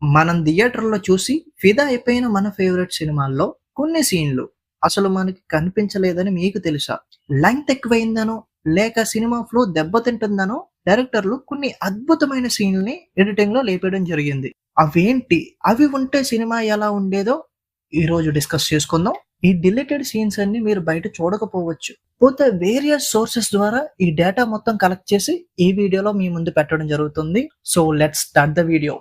మనం థియేటర్‌లో చూసి ఫిదా అయిపోయిన మన ఫేవరెట్ సినిమాల్లో కొన్ని సీన్‌లు అసలు మనకి కనిపించలేదని మీకు తెలుసా? లెంగ్త్ ఎక్కువైందనో, లేక సినిమా ఫ్లో దెబ్బతింటుందనో డైరెక్టర్లు కొన్ని అద్భుతమైన సీన్‌లని ఎడిటింగ్‌లో లేపేయడం జరిగింది. అవేంటి? అవి ఉంటే సినిమా ఎలా ఉండేదో ఈరోజు డిస్కస్ చేసుకుందాం. ఈ డిలీటెడ్ సీన్స్ అన్ని మీరు బయట చూడకపోవచ్చు. పోతే వేరియస్ సోర్సెస్ ద్వారా ఈ డేటా మొత్తం కలెక్ట్ చేసి ఈ వీడియోలో మీ ముందు పెట్టడం జరుగుతుంది. So let's start the video.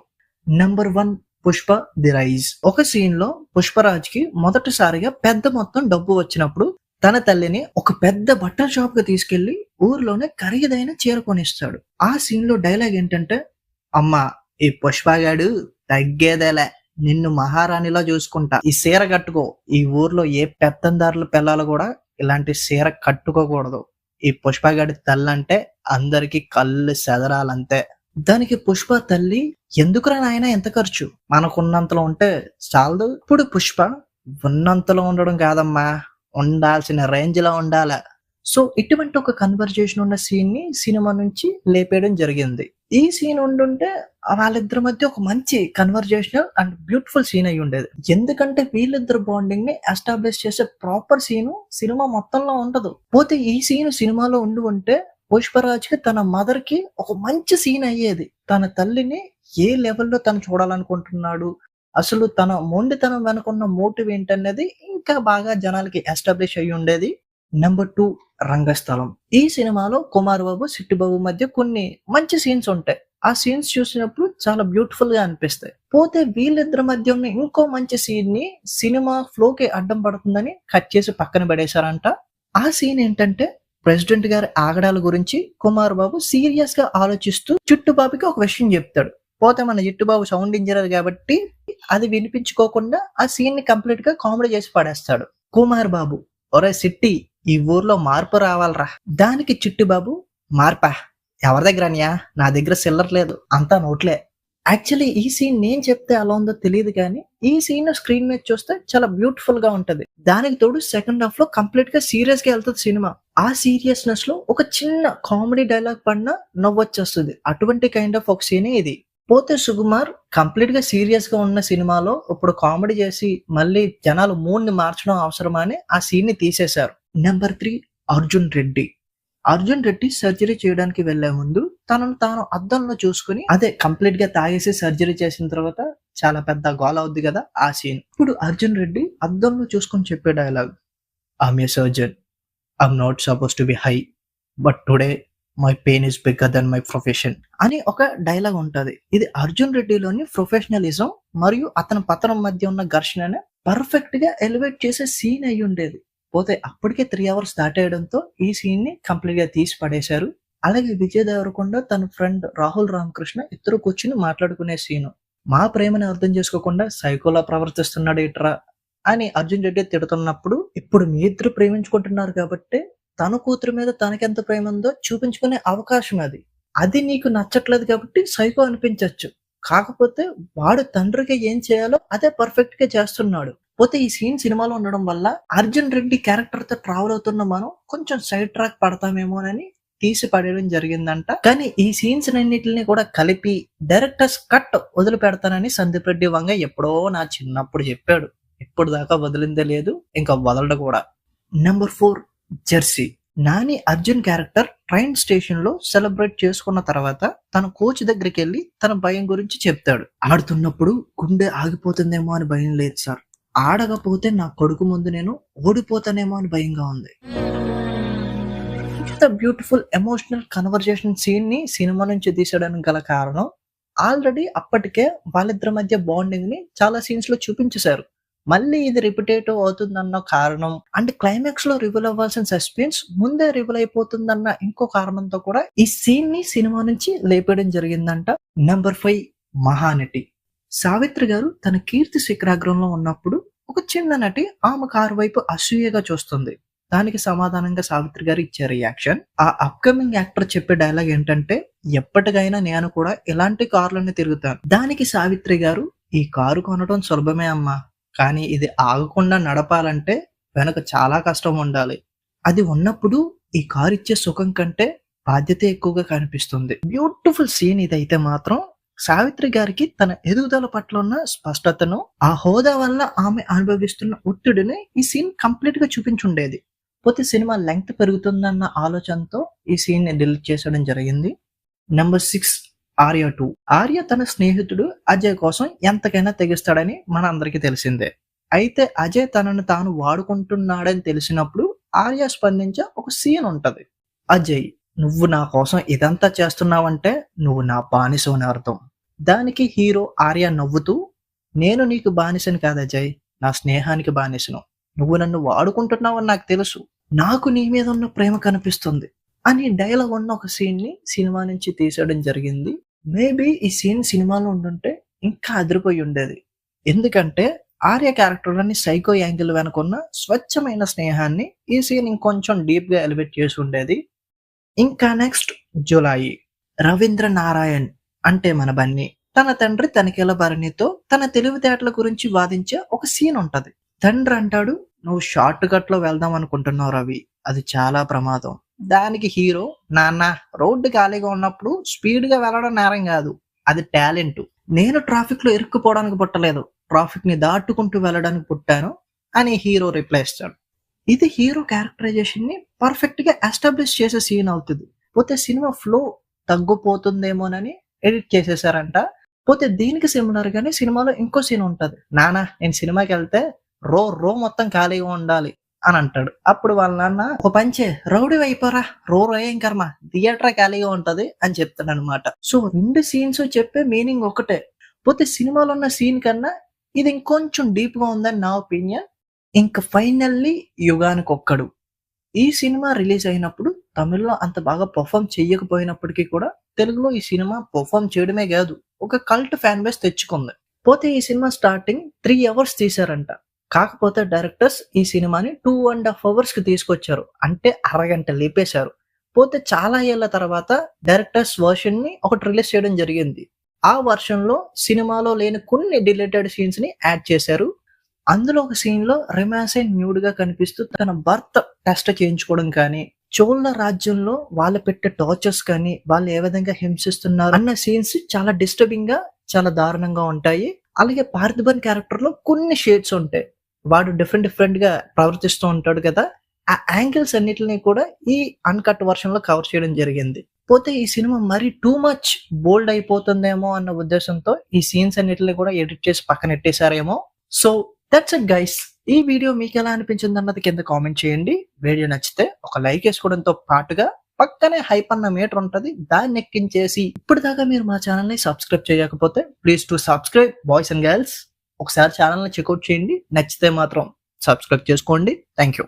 Number 1, Pushpa the rise. ఒక సీన్ లో పుష్పరాజ్ కి మొదటిసారిగా పెద్ద మొత్తం డబ్బు వచ్చినప్పుడు తన తల్లిని ఒక పెద్ద బట్టల షాప్ కి తీసుకెళ్లి ఊర్లోనే ఖరీదైన చీర కొనిస్తాడు. ఆ సీన్ లో డైలాగ్ ఏంటంటే, అమ్మా ఈ పుష్పగాడు తగ్గేదేలే, నిన్ను మహారాణిలా చూసుకుంటా, ఈ చీర కట్టుకో. ఈ ఊర్లో ఏ పెత్తందారుల పిల్లలు కూడా ఇలాంటి చీర కట్టుకోకూడదు. ఈ పుష్పగాడి తల్లంటే అందరికి కళ్ళు సెదరాలంతే. దానికి పుష్ప తల్లి, ఎందుకురా నాయన ఎంత ఖర్చు, మనకున్నంతలో ఉంటే చాలదు. ఇప్పుడు పుష్ప, ఉన్నంతలో ఉండడం కాదమ్మా, ఉండాల్సిన రేంజ్ లో ఉండాల. సో ఇటువంటి ఒక కన్వర్జేషన్ ఉన్న సీన్ ని సినిమా నుంచి లేపేయడం జరిగింది. ఈ సీన్ ఉండుంటే వాళ్ళిద్దరి మధ్య ఒక మంచి కన్వర్జేషనల్ అండ్ బ్యూటిఫుల్ సీన్ అయి ఉండేది. ఎందుకంటే వీళ్ళిద్దరు బాండింగ్ ని ఎస్టాబ్లిష్ చేసే ప్రాపర్ సీను సినిమా మొత్తంలో ఉండదు. పోతే ఈ సీన్ సినిమాలో ఉంటే పుష్పరాజ్ కి తన మదర్ కి ఒక మంచి సీన్ అయ్యేది. తన తల్లిని ఏ లెవెల్లో తను చూడాలనుకుంటున్నాడు, అసలు తన మొండితనం వెనుకున్న మోటివ్ ఏంటనేది ఇంకా బాగా జనాలకి ఎస్టాబ్లిష్ అయ్యి ఉండేది. నెంబర్ 2, రంగస్థలం. ఈ సినిమాలో కుమార్ బాబు, సిట్టిబాబు మధ్య కొన్ని మంచి సీన్స్ ఉంటాయి. ఆ సీన్స్ చూసినప్పుడు చాలా బ్యూటిఫుల్ గా అనిపిస్తాయి. పోతే వీళ్ళిద్దరి మధ్య ఉన్న ఇంకో మంచి సీన్ ని సినిమా ఫ్లో కి అడ్డం పడుతుందని కట్ చేసి పక్కన పడేశారంట. ఆ సీన్ ఏంటంటే, ప్రెసిడెంట్ గారి ఆగడాల గురించి కుమార్ బాబు సీరియస్ గా ఆలోచిస్తూ చిట్టుబాబుకి ఒక విషయం చెప్తాడు. పోతే మన చిట్టుబాబు సౌండ్ ఇంజనీర్ కాబట్టి అది వినిపించుకోకుండా ఆ సీన్ ని కంప్లీట్ గా కామెడీ చేసి పడేస్తాడు. కుమార్ బాబు, ఒరే సిట్టి, ఈ ఊర్లో మార్పు రావాలరా. దానికి చిట్టుబాబు, మార్పా ఎవరి దగ్గర అనియా, నా దగ్గర సిల్లర్ లేదు, అంతా నోట్లే. యాక్చువల్లీ ఈ సీన్ నేను చెప్తే ఎలా ఉందో తెలియదు కానీ ఈ సీన్ స్క్రీన్ మీద చూస్తే చాలా బ్యూటిఫుల్ గా ఉంటది. దానికి తోడు సెకండ్ హాఫ్ లో కంప్లీట్ గా సీరియస్ గా వెళ్తుంది సినిమా. ఆ సీరియస్నెస్ లో ఒక చిన్న కామెడీ డైలాగ్ పడినా నవ్వొచ్చేస్తుంది. అటువంటి కైండ్ ఆఫ్ ఒక సీనే ఇది. పోతే సుకుమార్ కంప్లీట్ గా సీరియస్ గా ఉన్న సినిమాలో ఇప్పుడు కామెడీ చేసి మళ్ళీ జనాలు మూడ్ ని మార్చడం అవసరమా అని ఆ సీన్ ని తీసేశారు. నెంబర్ 3, అర్జున్ రెడ్డి. అర్జున్ రెడ్డి సర్జరీ చేయడానికి వెళ్లే ముందు తనను తాను అద్దంలో చూసుకుని, అదే కంప్లీట్ గా తాగేసి సర్జరీ చేసిన తర్వాత చాలా పెద్ద గోల అవుద్ది కదా ఆ సీన్. ఇప్పుడు అర్జున్ రెడ్డి అద్దంలో చూసుకొని చెప్పే dialogue, I'm a surgeon, I'm not suppose to be high, but today my pain is bigger than my profession అని ఒక డైలాగ్ ఉంటది. ఇది అర్జున్ రెడ్డిలోని ప్రొఫెషనలిజం మరియు అతని పతనం మధ్య ఉన్న ఘర్షణని పర్ఫెక్ట్ గా ఎలివేట్ చేసే సీన్ అయి ఉండేది. పోతే అప్పటికే 3 hours స్టార్ట్ అయ్యడంతో ఈ సీన్ ని కంప్లీట్ గా తీసి పడేశారు. అలాగే విజయ్ దేవరకొండ తన ఫ్రెండ్ రాహుల్ రామకృష్ణ ఇద్దరు కూర్చుని మాట్లాడుకునే సీను, మా ప్రేమని అర్థం చేసుకోకుండా సైకోలా ప్రవర్తిస్తున్నాడు ఇట్రా అని అర్జున్ రెడ్డి తిడుతున్నప్పుడు, ఇప్పుడు మీ ఇద్దరు ప్రేమించుకుంటున్నారు కాబట్టి తన కూతురు మీద తనకెంత ప్రేమ ఉందో చూపించుకునే అవకాశం అది. అది నీకు నచ్చట్లేదు కాబట్టి సైకో అనిపించవచ్చు. కాకపోతే వాడు తండ్రికి ఏం చేయాలో అదే పర్ఫెక్ట్ గా చేస్తున్నాడు. పోతే ఈ సీన్ సినిమాలో ఉండడం వల్ల అర్జున్ రెడ్డి క్యారెక్టర్ తో ట్రావెల్ అవుతున్న మనం కొంచెం సైడ్ ట్రాక్ పడతామేమోనని తీసి పడేయడం జరిగిందంట. కానీ ఈ సీన్స్ అన్నిటిని కూడా కలిపి డైరెక్టర్స్ కట్ వదిలిపెడతానని సందీప్ రెడ్డి వంగ ఎప్పుడో నా చిన్నప్పుడు చెప్పాడు. ఇప్పుడు దాకా వదిలిందే లేదు, ఇంకా వదలడు కూడా. Number 4, Jersey. Nani Arjun character train station లో సెలబ్రేట్ చేసుకున్న తర్వాత తన కోచ్ దగ్గరికి వెళ్ళి తన భయం గురించి చెప్తాడు. ఆడుతున్నప్పుడు గుండె ఆగిపోతుందేమో అని భయం లేదు సార్, ఆడకపోతే నా కొడుకు ముందు నేను ఓడిపోతానేమో అని భయంగా ఉంది. ఇంత బ్యూటిఫుల్ ఎమోషనల్ కన్వర్జేషన్ సీన్ ని సినిమా నుంచి తీసేయడానికి గల కారణం, ఆల్రెడీ అప్పటికే వాళ్ళిద్దరి మధ్య బాండింగ్ ని చాలా సీన్స్ లో చూపించేశారు. మళ్ళీ ఇది రిపిటేటివ్ అవుతుందన్న కారణం అండ్ క్లైమాక్స్ లో రివీల్ అవ్వాల్సిన సస్పెన్స్ ముందే రివీల్ అయిపోతుందన్న ఇంకో కారణంతో కూడా ఈ సీన్ ని సినిమా నుంచి లేపేయడం జరిగిందంట. నెంబర్ 5, మహానటి. సావిత్రి గారు తన కీర్తి శిఖరాగ్రంలో ఉన్నప్పుడు ఒక చిన్న నటి ఆమె కారు వైపు అసూయగా చూస్తుంది. దానికి సమాధానంగా సావిత్రి గారు ఇచ్చే రియాక్షన్, ఆ అప్కమింగ్ యాక్టర్ చెప్పే డైలాగ్ ఏంటంటే, ఎప్పటికైనా నేను కూడా ఇలాంటి కార్లన్నీ తిరుగుతాను. దానికి సావిత్రి గారు, ఈ కారు కొనడం సులభమే అమ్మా, కానీ ఇది ఆగకుండా నడపాలంటే వెనక చాలా కష్టం ఉండాలి. అది ఉన్నప్పుడు ఈ కారు ఇచ్చే సుఖం కంటే బాధ్యత ఎక్కువగా కనిపిస్తుంది. బ్యూటిఫుల్ సీన్ ఇదైతే మాత్రం. సావిత్రి గారికి తన ఎదుగుదల పట్ల ఉన్న స్పష్టతను, ఆ హోదా వల్ల ఆమె అనుభవిస్తున్న ఒత్తిడిని ఈ సీన్ కంప్లీట్ గా చూపించుండేది. పోతే సినిమా లెంగ్త్ పెరుగుతుందన్న ఆలోచనతో ఈ సీన్ ని డిలీట్ చేసడం జరిగింది. నెంబర్ 6 ఆర్య 2. ఆర్య తన స్నేహితుడు అజయ్ కోసం ఎంతకైనా తెగిస్తాడని మనందరికీ తెలిసిందే. అయితే అజయ్ తనను తాను వాడుకుంటున్నాడని తెలిసినప్పుడు ఆర్య స్పందించే ఒక సీన్ ఉంటది. అజయ్, నువ్వు నా కోసం ఇదంతా చేస్తున్నావంటే నువ్వు నా బానిసవు అని అర్థం. దానికి హీరో ఆర్య నవ్వుతూ, నేను నీకు బానిసని కాదు అజయ్, నా స్నేహానికి బానిసను. నువ్వు నన్ను వాడుకుంటున్నావని నాకు తెలుసు. నాకు నీ మీద ఉన్న ప్రేమ కనిపిస్తుంది అని డైలాగ్ ఉన్న ఒక సీన్ ని సినిమా నుంచి తీసేయడం జరిగింది. మేబీ ఈ సీన్ సినిమాలో ఉండుంటే ఇంకా అదిరిపోయి ఉండేది. ఎందుకంటే ఆర్య క్యారెక్టర్ అని సైకో యాంగిల్ వెనుకున్న స్వచ్ఛమైన స్నేహాన్ని ఈ సీన్ ఇంకొంచెం డీప్ గా ఎలివేట్ చేసి ఉండేది. ఇంకా నెక్స్ట్ జులాయి. రవీంద్ర నారాయణ్ అంటే మన బన్నీ తన తండ్రి తనిఖీల భరణితో తన తెలివితేటల గురించి వాదించే ఒక సీన్ ఉంటది. తండ్రి అంటాడు, నువ్వు షార్ట్ కట్ లో వెళ్దాం అనుకుంటున్నావు రవి, అది చాలా ప్రమాదం. దానికి హీరో, నాన్న రోడ్డు ఖాళీగా ఉన్నప్పుడు స్పీడ్ గా వెళ్ళడం నేరం కాదు, అది టాలెంట్. నేను ట్రాఫిక్ లో ఇరుక్కుపోవడానికి పుట్టలేదు, ట్రాఫిక్ ని దాటుకుంటూ వెళ్ళడానికి పుట్టాను అని హీరో రిప్లై ఇస్తాడు. ఇది హీరో క్యారెక్టరైజేషన్ ని పర్ఫెక్ట్ గా ఎస్టాబ్లిష్ చేసే సీన్ అవుతుంది. పోతే సినిమా ఫ్లో తగ్గిపోతుందేమోనని ఎడిట్ చేసేసారంట. పోతే దీనికి సిమిలర్ గానే సినిమాలో ఇంకో సీన్ ఉంటది. నాన్న నేను సినిమాకి వెళ్తే రో మొత్తం ఖాళీగా ఉండాలి అని అంటాడు. అప్పుడు వాళ్ళ నాన్న, ఒక పంచే రౌడీ అయిపోరా, రో ఏం కర్మ, థియేటర్ ఖాళీగా ఉంటది అని చెప్తాడు అనమాట. సో రెండు సీన్స్ చెప్పే మీనింగ్ ఒకటే. పోతే సినిమాలో ఉన్న సీన్ కన్నా ఇది ఇంకొంచెం డీప్ గా ఉందని నా ఒపీనియన్. ఇంకా ఫైనల్లీ యుగానికి ఒక్కడు. ఈ సినిమా రిలీజ్ అయినప్పుడు తమిళ్లో అంత బాగా పర్ఫామ్ చేయకపోయినప్పటికీ కూడా తెలుగులో ఈ సినిమా పర్ఫామ్ చేయడమే కాదు, ఒక కల్ట్ ఫ్యాన్ బేస్ తెచ్చుకుంది. పోతే ఈ సినిమా స్టార్టింగ్ 3 hours తీశారంట. కాకపోతే డైరెక్టర్స్ ఈ సినిమాని 2.5 hours కి తీసుకొచ్చారు. అంటే అరగంట లేపేశారు. పోతే చాలా ఏళ్ల తర్వాత డైరెక్టర్స్ వర్షన్ ని ఒకటి రిలీజ్ చేయడం జరిగింది. ఆ వర్షన్ లో సినిమాలో లేని కొన్ని డిలీటెడ్ సీన్స్ ని యాడ్ చేశారు. అందులో ఒక సీన్ లో రొమాన్సే న్యూడ్ గా కనిపిస్తూ తన భర్త టెస్ట్ చేయించుకోవడం కానీ, చోళ రాజ్యంలో వాళ్ళు పెట్టే టార్చర్స్ కానీ, వాళ్ళు ఏ విధంగా హింసిస్తున్నారు అన్న సీన్స్ చాలా డిస్టర్బింగ్ గా, చాలా దారుణంగా ఉంటాయి. అలాగే పార్థిబన్ క్యారెక్టర్ లో కొన్ని షేడ్స్ ఉంటాయి. వాడు డిఫరెంట్ గా ప్రవర్తిస్తూ ఉంటాడు కదా, ఆ యాంగిల్స్ అన్నిటిని కూడా ఈ అన్కట్ వర్షన్ లో కవర్ చేయడం జరిగింది. పోతే ఈ సినిమా మరి టూ మచ్ బోల్డ్ అయిపోతుందేమో అన్న ఉద్దేశంతో ఈ సీన్స్ అన్నిటిని కూడా ఎడిట్ చేసి పక్కన పెట్టేశారేమో. So that's it guys. ఈ వీడియో మీకు ఎలా అనిపించింది అన్నది కింద కామెంట్ చేయండి. వీడియో నచ్చితే ఒక లైక్ వేసుకోవడంతో పాటుగా పక్కనే హైప్ అన్న మీటర్ ఉంటది, దాన్ని ఎక్కించేసి ఇప్పుడు దాకా మీరు మా ఛానల్ ని సబ్స్క్రైబ్ చేయకపోతే please to subscribe boys and girls. ఒకసారి ఛానల్ ని చెక్అవుట్ చేయండి, నచ్చితే మాత్రం సబ్స్క్రైబ్ చేసుకోండి. Thank you.